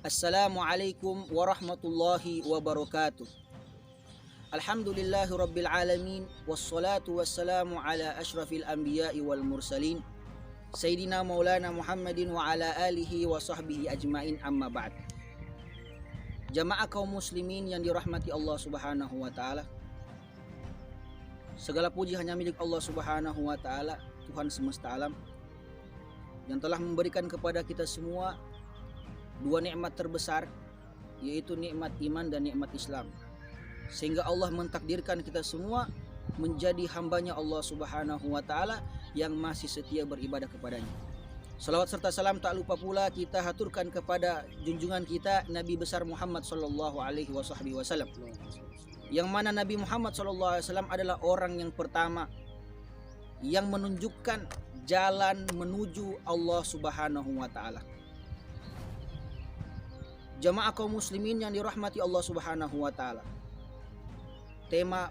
Assalamualaikum warahmatullahi wabarakatuh. Alhamdulillahi rabbil alamin. Wassalatu wassalamu ala ashrafil anbiya'i wal mursalin Sayyidina maulana Muhammadin wa ala alihi wa sahbihi ajmain, amma ba'd. Jamaah kaum muslimin yang dirahmati Allah subhanahu wa ta'ala, segala puji hanya milik Allah subhanahu wa ta'ala, Tuhan semesta alam, yang telah memberikan kepada kita semua dua nikmat terbesar, yaitu nikmat iman dan nikmat Islam, sehingga Allah mentakdirkan kita semua menjadi hambanya Allah subhanahu wa ta'ala yang masih setia beribadah kepadanya. Salawat serta salam tak lupa pula kita haturkan kepada junjungan kita Nabi besar Muhammad sallallahu alaihi wasallam, yang mana Nabi Muhammad sallallahu alaihi wasallam adalah orang yang pertama yang menunjukkan jalan menuju Allah subhanahu wa ta'ala. Jamaah kaum muslimin yang dirahmati Allah subhanahu wa ta'ala, tema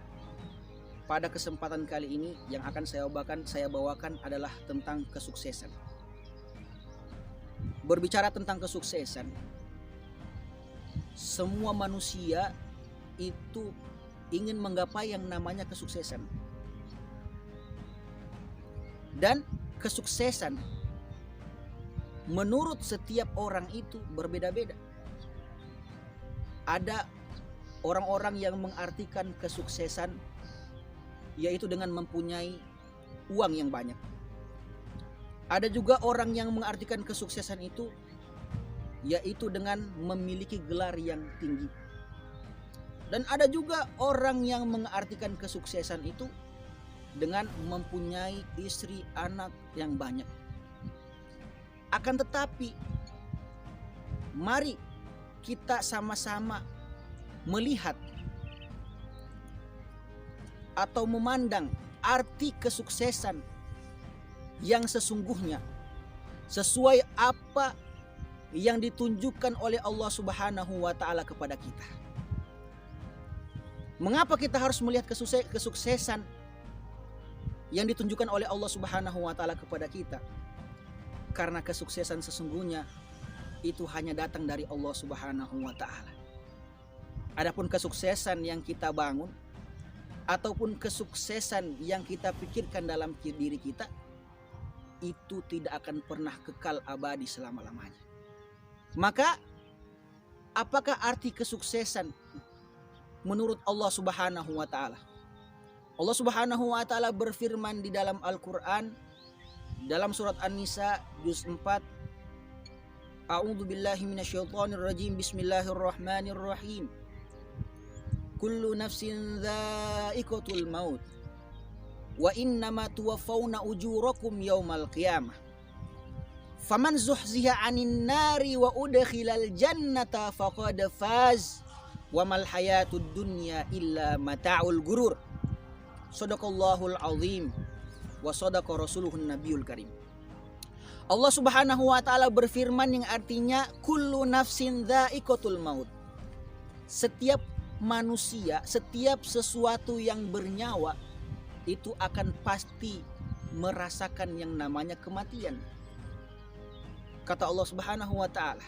pada kesempatan kali ini yang akan saya bawakan adalah tentang kesuksesan. Berbicara tentang kesuksesan, semua manusia itu ingin menggapai yang namanya kesuksesan. Dan kesuksesan menurut setiap orang itu berbeda-beda. Ada orang-orang yang mengartikan kesuksesan yaitu dengan mempunyai uang yang banyak. Ada juga orang yang mengartikan kesuksesan itu yaitu dengan memiliki gelar yang tinggi. Dan ada juga orang yang mengartikan kesuksesan itu dengan mempunyai istri anak yang banyak. Akan tetapi, mari kita sama-sama melihat atau memandang arti kesuksesan yang sesungguhnya sesuai apa yang ditunjukkan oleh Allah Subhanahu wa ta'ala kepada kita. Mengapa kita harus melihat kesuksesan yang ditunjukkan oleh Allah Subhanahu wa ta'ala kepada kita? Karena kesuksesan sesungguhnya itu hanya datang dari Allah Subhanahu wa ta'ala. Adapun kesuksesan yang kita bangun ataupun kesuksesan yang kita pikirkan dalam diri kita, itu tidak akan pernah kekal abadi selama-lamanya. Maka apakah arti kesuksesan menurut Allah Subhanahu wa ta'ala? Allah Subhanahu wa ta'ala berfirman di dalam Al-Quran, dalam surat An-Nisa juz 4, A'udzu billahi minasyaitonir rajim. Bismillahirrahmanirrahim. Kullu nafsin dha'iqatul maut wa innama tuwaffawna ujurakum yaumal qiyamah. Faman zuhziha 'anil nari wa udkhilal jannata faqad faz wa mal hayatud dunya illa mata'ul gurur. Shadaqallahul azim wa shadaqa rasuluhun nabiyul karim. Allah Subhanahu wa ta'ala berfirman yang artinya kullu nafsin dha'iqatul maut. Setiap manusia, setiap sesuatu yang bernyawa itu akan pasti merasakan yang namanya kematian. Kata Allah Subhanahu wa ta'ala.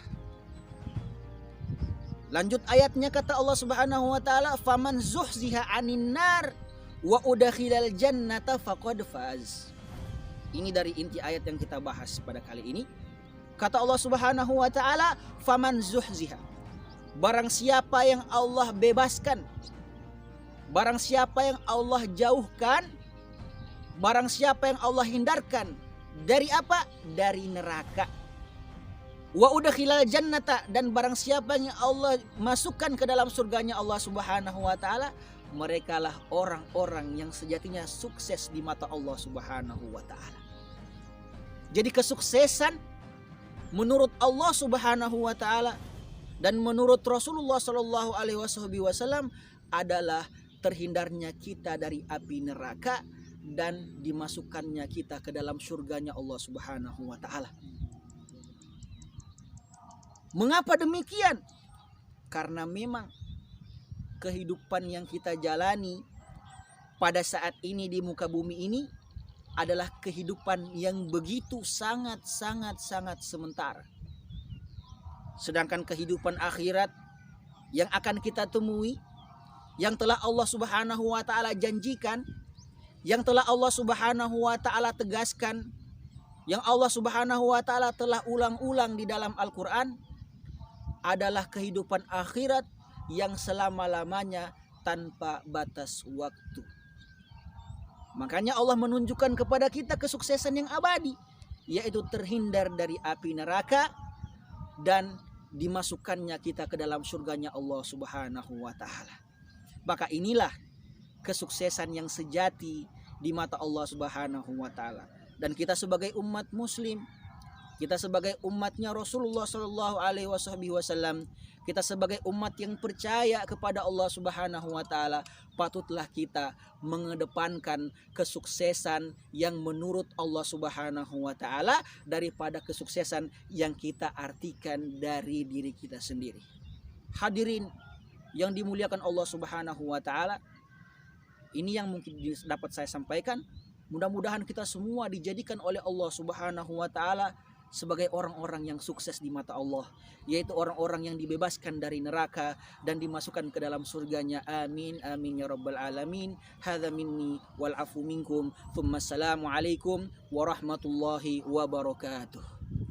Lanjut ayatnya, kata Allah Subhanahu wa ta'ala, faman zuhziha 'anin nar wa udkhilal jannata faqad faz. Ini dari inti ayat yang kita bahas pada kali ini. Kata Allah Subhanahu wa ta'ala, faman zuhziha. Barang siapa yang Allah bebaskan, barang siapa yang Allah jauhkan, barang siapa yang Allah hindarkan dari apa? Dari neraka. Wa udkhilal jannata, dan barang siapa yang Allah masukkan ke dalam surganya Allah Subhanahu wa ta'ala, merekalah orang-orang yang sejatinya sukses di mata Allah Subhanahu wa ta'ala. Jadi kesuksesan menurut Allah Subhanahu wa ta'ala dan menurut Rasulullah sallallahu alaihi wasallam adalah terhindarnya kita dari api neraka dan dimasukkannya kita ke dalam surganya Allah Subhanahu wa ta'ala. Mengapa demikian? Karena memang kehidupan yang kita jalani pada saat ini di muka bumi ini adalah kehidupan yang begitu sangat sementara. Sedangkan kehidupan akhirat yang akan kita temui, yang telah Allah Subhanahu wa taala janjikan, yang telah Allah Subhanahu wa taala tegaskan, yang Allah Subhanahu wa taala telah ulang-ulang di dalam Al-Qur'an, adalah kehidupan akhirat yang selama-lamanya tanpa batas waktu. Makanya Allah menunjukkan kepada kita kesuksesan yang abadi, yaitu terhindar dari api neraka dan dimasukkannya kita ke dalam surganya Allah Subhanahu wa taala. Maka inilah kesuksesan yang sejati di mata Allah Subhanahu wa taala. Dan kita sebagai umat muslim, kita sebagai umatnya Rasulullah Shallallahu alaihi wasallam, kita sebagai umat yang percaya kepada Allah Subhanahu wa taala, patutlah kita mengedepankan kesuksesan yang menurut Allah Subhanahu wa taala daripada kesuksesan yang kita artikan dari diri kita sendiri. Hadirin yang dimuliakan Allah Subhanahu wa taala, ini yang mungkin dapat saya sampaikan. Mudah-mudahan kita semua dijadikan oleh Allah Subhanahu wa taala sebagai orang-orang yang sukses di mata Allah, yaitu orang-orang yang dibebaskan dari neraka dan dimasukkan ke dalam surganya. Amin amin ya rabbal alamin. Hadza minni wal afu minkum. Tsumma assalamu alaikum warahmatullahi wabarakatuh.